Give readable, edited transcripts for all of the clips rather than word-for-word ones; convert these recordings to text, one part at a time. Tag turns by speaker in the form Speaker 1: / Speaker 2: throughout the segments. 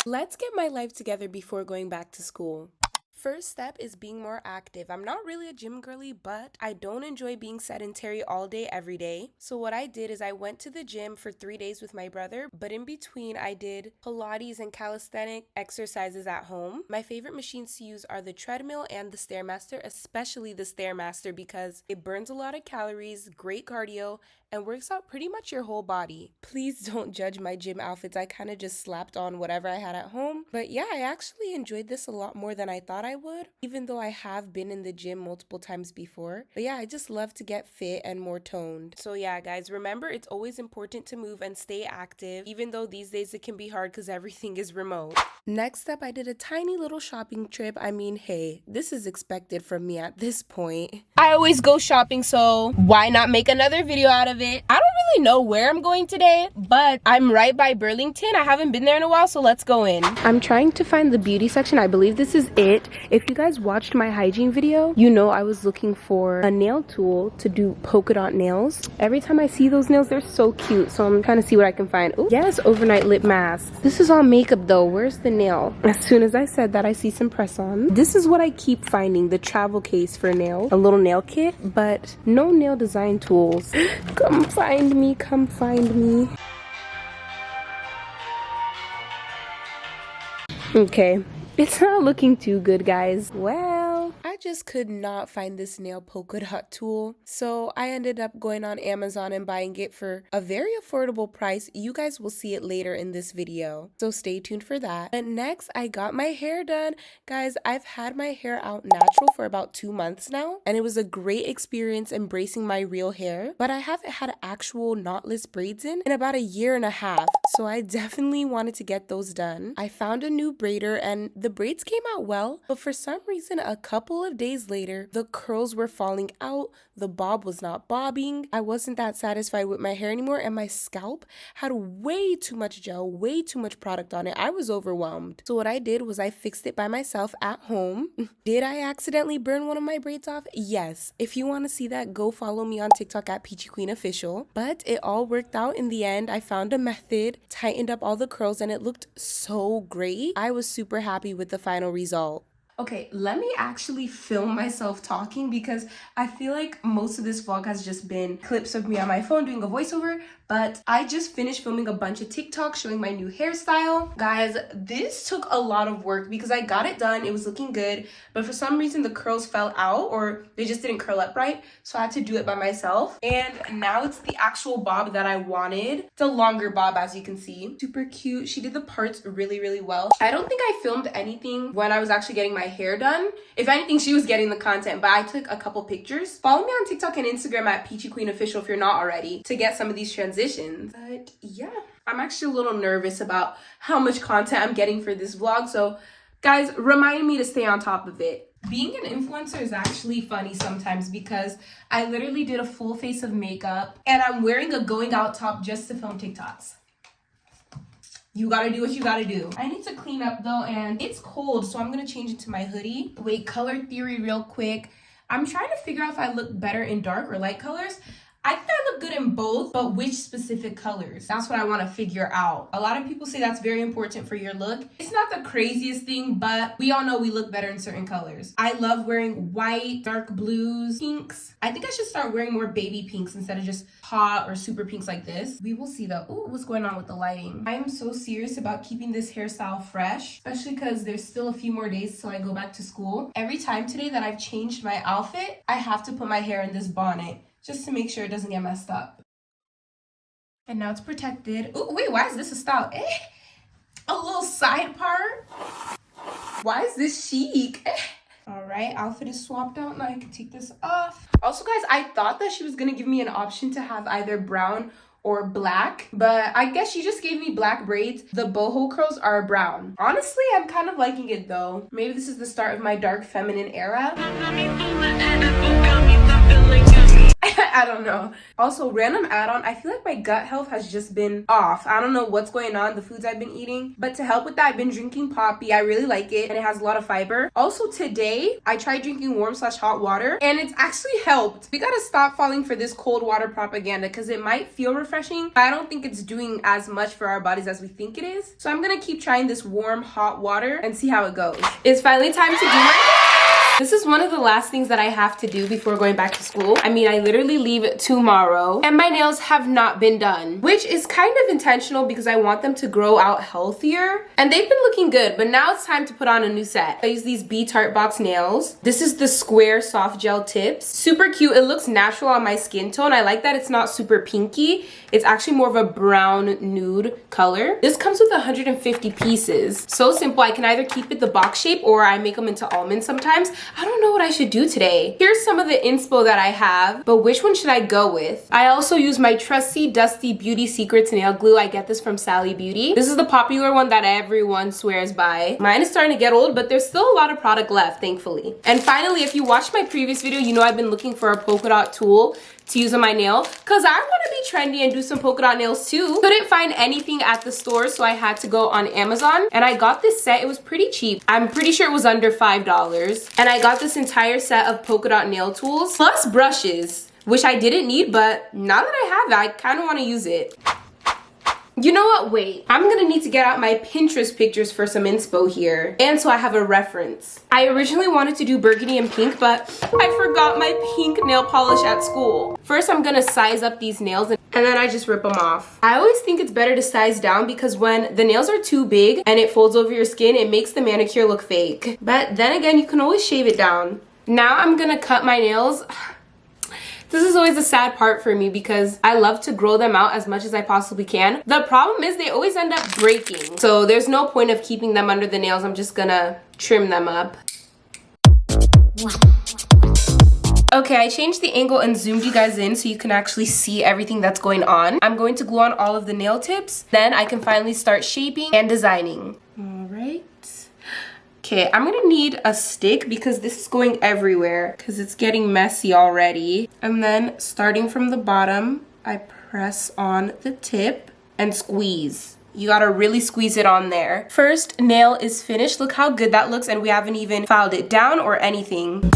Speaker 1: Let's get my life together before going back to school. First step is being more active. I'm not really a gym girly, but I don't enjoy being sedentary all day, every day. So what I did is I went to the gym for 3 days with my brother, but in between I did Pilates and calisthenic exercises at home. My favorite machines to use are the treadmill and the Stairmaster, especially the Stairmaster because it burns a lot of calories, great cardio, and works out pretty much your whole body. Please don't judge my gym outfits. I kind of just slapped on whatever I had at home. But yeah, I actually enjoyed this a lot more than I thought I would, even though I have been in the gym multiple times before. But yeah, I just love to get fit and more toned. So yeah, guys, remember it's always important to move and stay active, even though these days it can be hard because everything is remote. Next up, I did a tiny little shopping trip. I mean, hey, this is expected from me at this point. I always go shopping, so why not make another video out of it? I don't really know where I'm going today, but I'm right by Burlington. I haven't been there in a while, so let's go in. I'm trying to find the beauty section. I believe this is it. If you guys watched my hygiene video, you know I was looking for a nail tool to do polka dot nails. Every time I see those nails, they're so cute, so I'm trying to see what I can find. Oh, yes, overnight lip mask. This is all makeup though. Where's the nail? As soon as I said that, I see some press on. This is what I keep finding, the travel case for nails. A little nail kit, but no nail design tools. Come find me, come find me. Okay, it's not looking too good, guys. Well, I just could not find this nail polka dot tool, so I ended up going on Amazon and buying it for a very affordable price. You guys will see it later in this video, so stay tuned for that. And next, I got my hair done. Guys, I've had my hair out natural for about 2 months now, and it was a great experience embracing my real hair, but I haven't had actual knotless braids in about a year and a half, so I definitely wanted to get those done. I found a new braider and the braids came out well, but for some reason a couple of days later the curls were falling out, the bob was not bobbing. I wasn't that satisfied with my hair anymore, and my scalp had way too much gel, way too much product on it. I was overwhelmed. So what I did was I fixed it by myself at home. Did I accidentally burn one of my braids off? Yes. If you want to see that, go follow me on TikTok at Peachy Official. But it all worked out in the end. I found a method, tightened up all the curls, and it looked so great. I was super happy with the final result. Okay, let me actually film myself talking because I feel like most of this vlog has just been clips of me on my phone doing a voiceover, but I just finished filming a bunch of TikToks showing my new hairstyle. Guys, this took a lot of work because I got it done, it was looking good, but for some reason the curls fell out or they just didn't curl up right, so I had to do it by myself. And now it's the actual bob that I wanted. It's a longer bob, as you can see. Super cute. She did the parts really, really well. I don't think I filmed anything when I was actually getting my hair done. If anything, she was getting the content, but I took a couple pictures. Follow me on TikTok and Instagram at Peachy Official if you're not already to get some of these transitions. But yeah, I'm actually a little nervous about how much content I'm getting for this vlog, so guys, remind me to stay on top of it. Being an influencer is actually funny sometimes because I literally did a full face of makeup and I'm wearing a going out top just to film TikToks. You gotta do what you gotta do. I need to clean up though, and it's cold, so I'm gonna change into my hoodie. Wait, color theory real quick. I'm trying to figure out if I look better in dark or light colors. I think I look good in both, but which specific colors? That's what I want to figure out. A lot of people say that's very important for your look. It's not the craziest thing, but we all know we look better in certain colors. I love wearing white, dark blues, pinks. I think I should start wearing more baby pinks instead of just hot or super pinks like this. We will see though. Ooh, what's going on with the lighting? I am so serious about keeping this hairstyle fresh, especially because there's still a few more days till I go back to school. Every time today that I've changed my outfit, I have to put my hair in this bonnet just to make sure it doesn't get messed up. And now it's protected. Oh, wait, why is this a style? A little side part? Why is this chic? All right, outfit is swapped out. Now I can take this off. Also, guys, I thought that she was gonna give me an option to have either brown or black, but I guess she just gave me black braids. The boho curls are brown. Honestly, I'm kind of liking it though. Maybe this is the start of my dark feminine era. I don't know. Also, random add-on, I feel like my gut health has just been off. I don't know what's going on, the foods I've been eating, but to help with that, I've been drinking Poppy. I really like it, and it has a lot of fiber. Also, today, I tried drinking warm/hot water, and it's actually helped. We gotta stop falling for this cold water propaganda, because it might feel refreshing, but I don't think it's doing as much for our bodies as we think it is. So I'm gonna keep trying this warm, hot water and see how it goes. It's finally time to do my this is one of the last things that I have to do before going back to school. I mean, I literally leave tomorrow and my nails have not been done, which is kind of intentional because I want them to grow out healthier. And they've been looking good, but now it's time to put on a new set. I use these Tarte Box nails. This is the square soft gel tips. Super cute. It looks natural on my skin tone. I like that it's not super pinky. It's actually more of a brown nude color. This comes with 150 pieces. So simple. I can either keep it the box shape or I make them into almonds sometimes. I don't know what I should do today. Here's some of the inspo that I have, but which one should I go with? I also use my trusty Dusty Beauty Secrets nail glue. I get this from Sally Beauty. This is the popular one that everyone swears by. Mine is starting to get old, but there's still a lot of product left, thankfully. And finally, if you watched my previous video, you know I've been looking for a polka dot tool to use on my nail because I want to be trendy and do some polka dot nails too. Couldn't find anything at the store, so I had to go on Amazon and I got this set. It was pretty cheap. I'm pretty sure it was under $5, and I got this entire set of polka dot nail tools plus brushes, which I didn't need, but now that I have it, I kind of want to use it. You know what? Wait, I'm gonna need to get out my Pinterest pictures for some inspo here. And so I have a reference. I originally wanted to do burgundy and pink, but I forgot my pink nail polish at school. First, I'm gonna size up these nails and then I just rip them off. I always think it's better to size down because when the nails are too big and it folds over your skin, it makes the manicure look fake. But then again, you can always shave it down. Now I'm gonna cut my nails. This is always a sad part for me because I love to grow them out as much as I possibly can. The problem is they always end up breaking. So there's no point of keeping them under the nails. I'm just gonna trim them up. Okay, I changed the angle and zoomed you guys in so you can actually see everything that's going on. I'm going to glue on all of the nail tips. Then I can finally start shaping and designing. All right. Okay, I'm gonna need a stick because this is going everywhere because it's getting messy already. And then starting from the bottom, I press on the tip and squeeze. You gotta really squeeze it on there. First nail is finished. Look how good that looks, and we haven't even filed it down or anything.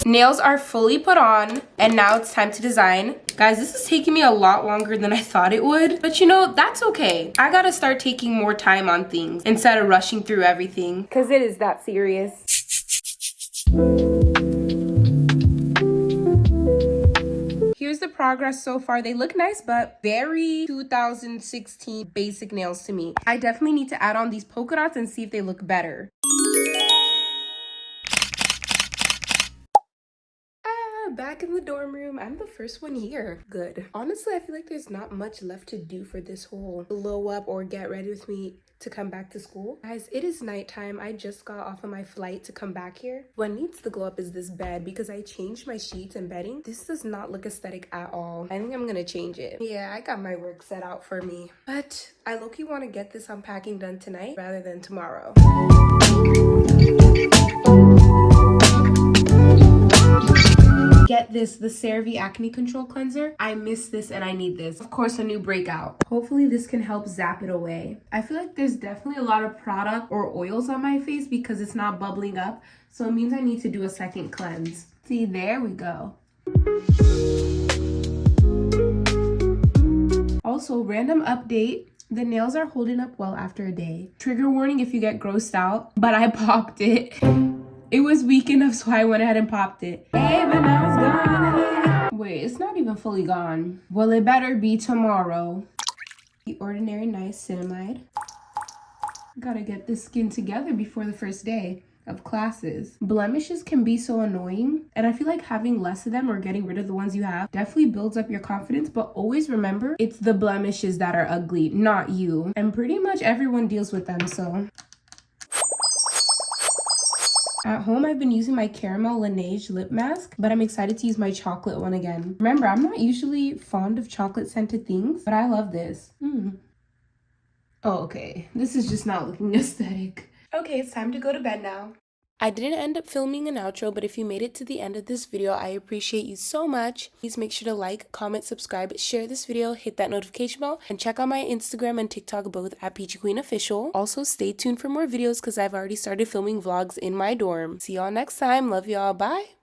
Speaker 1: Nails are fully put on, and now it's time to design. Guys, this is taking me a lot longer than I thought it would, but you know, that's okay. I gotta start taking more time on things instead of rushing through everything, because it is that serious. Here's the progress so far. They look nice, but very 2016 basic nails to me. I definitely need to add on these polka dots and see if they look better. Back in the dorm room. I'm the first one here. Good. Honestly, I feel like there's not much left to do for this whole glow up or get ready with me to come back to school. Guys, it is nighttime. I just got off of my flight to come back here. What needs to glow up is this bed because I changed my sheets and bedding. This does not look aesthetic at all. I think I'm gonna change it. Yeah, I got my work set out for me. But I low-key want to get this unpacking done tonight rather than tomorrow. Get this, the CeraVe Acne Control Cleanser. I miss this and I need this. Of course, a new breakout. Hopefully this can help zap it away. I feel like there's definitely a lot of product or oils on my face because it's not bubbling up. So it means I need to do a second cleanse. See, there we go. Also, random update. The nails are holding up well after a day. Trigger warning if you get grossed out, but I popped it. It was weak enough, so I went ahead and popped it. Hey, but now it's gone. Wait, it's not even fully gone. Well, it better be tomorrow. The Ordinary Niacinamide. Gotta get this skin together before the first day of classes. Blemishes can be so annoying, and I feel like having less of them or getting rid of the ones you have definitely builds up your confidence, but always remember it's the blemishes that are ugly, not you. And pretty much everyone deals with them, so... At home, I've been using my Caramel Laneige lip mask, but I'm excited to use my chocolate one again. Remember, I'm not usually fond of chocolate scented things, but I love this. Oh, okay. This is just not looking aesthetic. Okay, it's time to go to bed now. I didn't end up filming an outro, but if you made it to the end of this video, I appreciate you so much. Please make sure to like, comment, subscribe, share this video, hit that notification bell, and check out my Instagram and TikTok both at Peachy Queen Official. Also, stay tuned for more videos because I've already started filming vlogs in my dorm. See y'all next time. Love y'all. Bye.